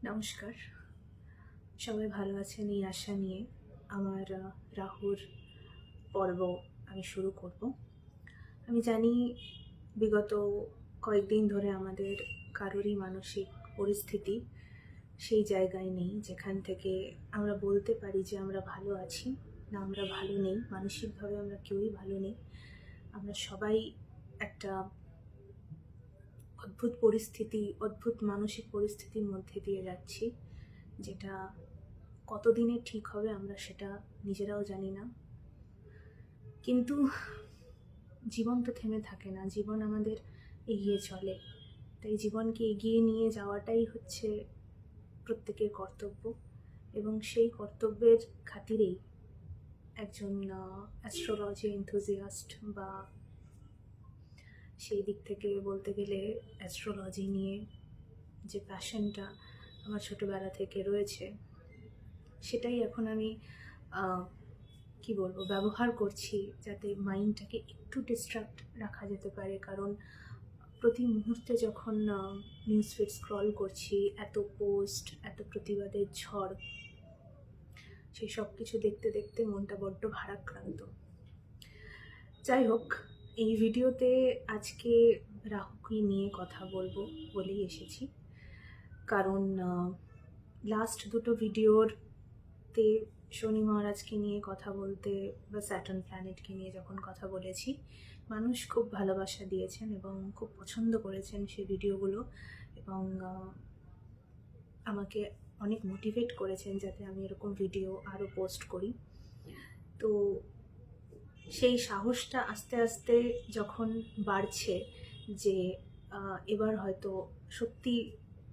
নমস্কার, সবাই ভালো আছেন এই আশা নিয়ে আমার রাহুর পর্ব আমি শুরু করব। আমি জানি বিগত কয়েকদিন ধরে আমাদের কারোরই মানসিক পরিস্থিতি সেই জায়গায় নেই যেখান থেকে আমরা বলতে পারি যে আমরা ভালো আছি। না, আমরা ভালো নেই, মানসিকভাবে আমরা কেউই ভালো নেই। আমরা সবাই একটা অদ্ভুত মানসিক পরিস্থিতির মধ্যে দিয়ে যাচ্ছি, যেটা কতদিনে ঠিক হবে আমরা সেটা নিজেরাও জানি না। কিন্তু জীবন তো থেমে থাকে না, জীবন আমাদের এগিয়ে চলে। তাই জীবনকে এগিয়ে নিয়ে যাওয়াটাই হচ্ছে প্রত্যেকের কর্তব্য, এবং সেই কর্তব্যের খাতিরেই একজন অ্যাস্ট্রোলজি এনথুজিয়াস্ট বা সেই দিক থেকে বলতে গেলে অ্যাস্ট্রোলজি নিয়ে যে প্যাশনটা আমার ছোটোবেলা থেকে রয়েছে, সেটাই এখন আমি ব্যবহার করছি যাতে মাইন্ডটাকে একটু ডিস্ট্র্যাক্ট রাখা যেতে পারে। কারণ প্রতি মুহূর্তে যখন নিউজ ফিড স্ক্রল করছি, এত পোস্ট, এত প্রতিবাদের ঝড়, সেই সব কিছু দেখতে দেখতে মনটা বড্ড ভারাক্রান্ত। যাই হোক, এই ভিডিওতে আজকে রাহুকে নিয়ে কথা বলবো বলেই এসেছি। কারণ লাস্ট দুটো ভিডিওতে শনি মহারাজকে নিয়ে কথা বলতে বা স্যাটার্ন প্ল্যানেটকে নিয়ে যখন কথা বলেছি, মানুষ খুব ভালোবাসা দিয়েছেন এবং খুব পছন্দ করেছেন সেই ভিডিওগুলো, এবং আমাকে অনেক মোটিভেট করেছেন যাতে আমি এরকম ভিডিও আরও পোস্ট করি। তো সেই সাহসটা আস্তে আস্তে যখন বাড়ছে যে এবার হয়তো সত্যি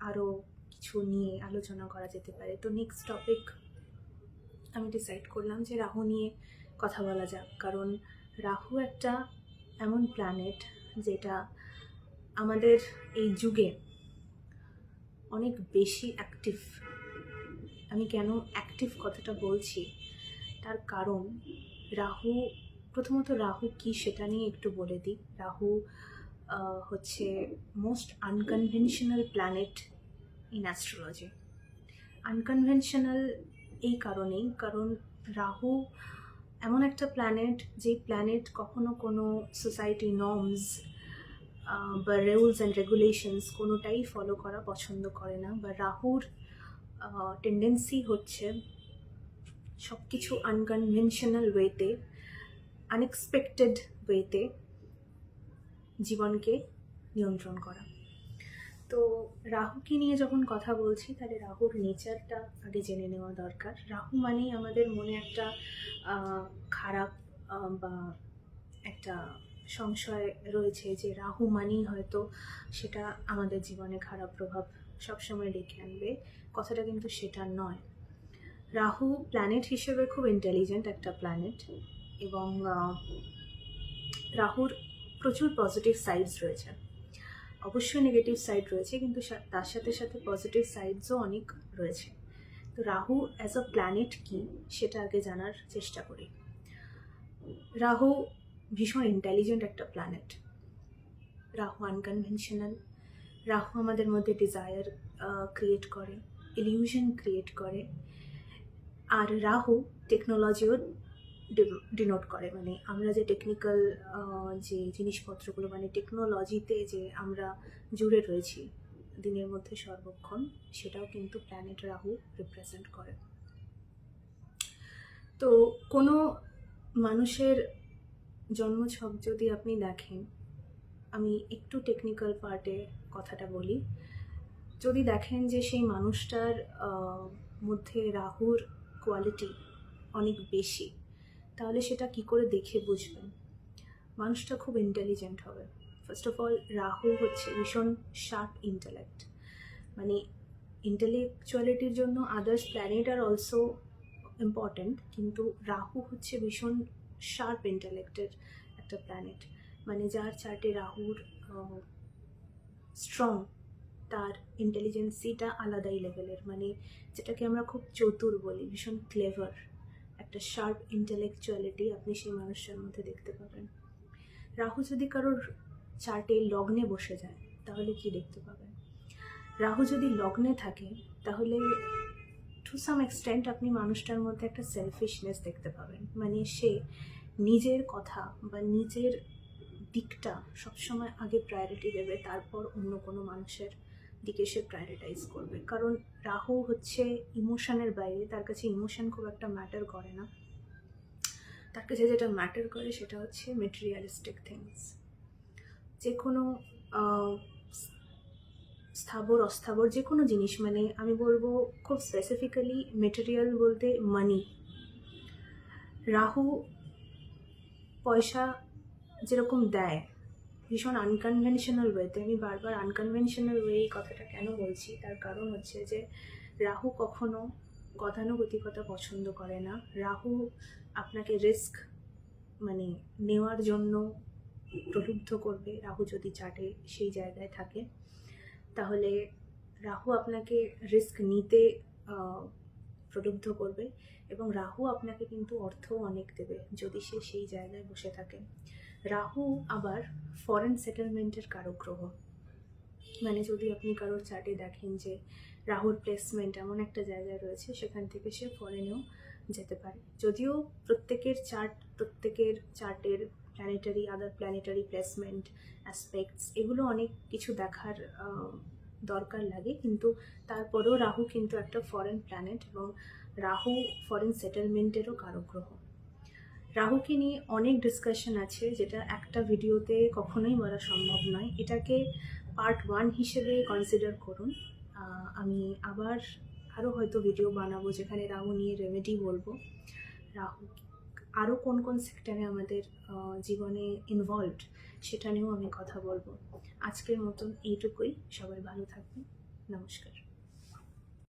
আরও কিছু নিয়ে আলোচনা করা যেতে পারে, তো নেক্সট টপিক আমি ডিসাইড করলাম যে রাহু নিয়ে কথা বলা যাক। কারণ রাহু একটা এমন প্ল্যানেট যেটা আমাদের এই যুগে অনেক বেশি অ্যাক্টিভ। আমি কেন অ্যাক্টিভ কথাটা বলছি তার কারণ প্রথমত রাহু কি সেটা নিয়ে একটু বলে দিই। রাহু হচ্ছে most unconventional planet in astrology. Unconventional এই কারণেই, কারণ রাহু এমন একটা প্ল্যানেট যেই প্ল্যানেট কখনো কোনো সোসাইটি নর্মস বা রুলস অ্যান্ড রেগুলেশনস কোনোটাই ফলো করা পছন্দ করে না। বা রাহুর টেন্ডেন্সি হচ্ছে সব কিছু আনকনভেনশনাল ওয়েতে, আনএক্সপেক্টেড ওয়েতে জীবনকে নিয়ন্ত্রণ করা। তো রাহুকে নিয়ে যখন কথা বলছি তাহলে রাহুর নেচারটা আগে জেনে নেওয়া দরকার। রাহু মানেই আমাদের মনে একটা খারাপ বা একটা সংশয় রয়েছে যে রাহু মানেই হয়তো সেটা আমাদের জীবনে খারাপ প্রভাব সবসময় রেখে আনবে। কথাটা কিন্তু সেটা নয়। রাহু প্ল্যানেট হিসেবে খুব ইন্টেলিজেন্ট একটা প্ল্যানেট, এবং রাহুর প্রচুর পজিটিভ সাইডস রয়েছে। অবশ্যই নেগেটিভ সাইড রয়েছে, কিন্তু তার সাথে সাথে পজিটিভ সাইডসও অনেক রয়েছে। তো রাহু অ্যাজ আ প্ল্যানেট কি সেটা আগে জানার চেষ্টা করি। রাহু ভীষণ ইন্টেলিজেন্ট একটা প্ল্যানেট। রাহু আনকনভেনশনাল। রাহু আমাদের মধ্যে ডিজায়ার ক্রিয়েট করে, ইলিউশন ক্রিয়েট করে। আর রাহু টেকনোলজিও ডিনোট করে। মানে আমরা যে টেকনিক্যাল যে জিনিসপত্রগুলো, মানে টেকনোলজিতে যে আমরা জুড়ে রয়েছি দিনের মধ্যে সর্বক্ষণ, সেটাও কিন্তু প্ল্যানেট রাহু রিপ্রেজেন্ট করে। তো কোনো মানুষের জন্মছক যদি আপনি দেখেন, আমি একটু টেকনিক্যাল পার্টে কথাটা বলি, যদি দেখেন যে সেই মানুষটার মধ্যে রাহুর কোয়ালিটি অনেক বেশি, তাহলে সেটা কি করে দেখে বুঝবেন? মানুষটা খুব ইন্টেলিজেন্ট হবে। ফার্স্ট অফ অল, রাহু হচ্ছে ভীষণ শার্প ইন্টেলেক্ট। মানে ইন্টেলেকচুয়ালিটির জন্য others planet are also important, কিন্তু রাহু হচ্ছে ভীষণ শার্প ইন্টেলেক্টের একটা প্ল্যানেট। মানে যার চার্টে রাহুর স্ট্রং, তার ইন্টেলিজেন্সিটা আলাদাই লেভেলের। মানে যেটাকে আমরা খুব চতুর বলি, ভীষণ ক্লেভার একটা শার্প ইন্টেলেকচুয়ালিটি আপনি সেই মানুষটার মধ্যে দেখতে পাবেন। রাহু যদি কারোর চার্টে লগ্নে বসে যায় তাহলে কি দেখতে পাবেন? রাহু যদি লগ্নে থাকে তাহলে টু সাম এক্সটেন্ট আপনি মানুষটার মধ্যে একটা সেলফিশনেস দেখতে পাবেন, মানে সে নিজের কথা বা নিজের দিকটা সবসময় আগে প্রায়োরিটি দেবে, তারপর অন্য কোনো মানুষের দিকে সে প্রায়োরিটাইজ করবে। কারণ রাহু হচ্ছে ইমোশনের বাইরে, তার কাছে ইমোশন খুব একটা ম্যাটার করে না। তার কাছে যেটা ম্যাটার করে সেটা হচ্ছে মেটেরিয়ালিস্টিক থিংস। যে কোনো স্থাবর অস্থাবর যে কোনো জিনিস, মানে আমি বলবো খুব স্পেসিফিক্যালি মেটেরিয়াল বলতে মানি। রাহু পয়সা যেরকম দেয় ভীষণ আনকনভেনশনাল ওয়েতে, আমি বারবার আনকনভেনশনাল ওয়ে এই কথাটা কেন বলছি, তার কারণ হচ্ছে যে রাহু কখনো গতানুগতিকতা পছন্দ করে না। রাহু আপনাকে রিস্ক মানে নেওয়ার জন্য প্রলুব্ধ করবে। রাহু যদি চার্টে সেই জায়গায় থাকে তাহলে রাহু আপনাকে রিস্ক নিতে প্রলুব্ধ করবে, এবং রাহু আপনাকে কিন্তু অর্থও অনেক দেবে যদি সে সেই জায়গায় বসে থাকে। রাহু আবার ফরেন সেটেলমেন্টের কারক গ্রহ, মানে যদি আপনি কারোর চার্টে দেখেন যে রাহুর প্লেসমেন্ট এমন একটা জায়গায় রয়েছে সেখান থেকে সে ফরেনেও যেতে পারে। যদিও প্রত্যেকের চার্টের প্ল্যানেটারি আদার প্ল্যানেটারি প্লেসমেন্ট অ্যাসপেক্টস এগুলো অনেক কিছু দেখার দরকার লাগে, কিন্তু তারপরেও রাহু কিন্তু একটা ফরেন প্ল্যানেট, এবং রাহু ফরেন সেটেলমেন্টেরও কারক গ্রহ। রাহুকে নিয়ে অনেক ডিসকাশন আছে, যেটা একটা ভিডিওতে কখনোই বলা সম্ভব নয়। এটাকে পার্ট 1 হিসেবে কনসিডার করুন। আমি আবার আরও হয়তো ভিডিও বানাবো যেখানে রাহু নিয়ে রেমেডি বলবো, রাহু আরও কোন কোন সেক্টরে আমাদের জীবনে ইনভলভড সেটা নিয়েও আমি কথা বলবো। আজকের মতন এইটুকুই। সবাই ভালো থাকবেন। নমস্কার।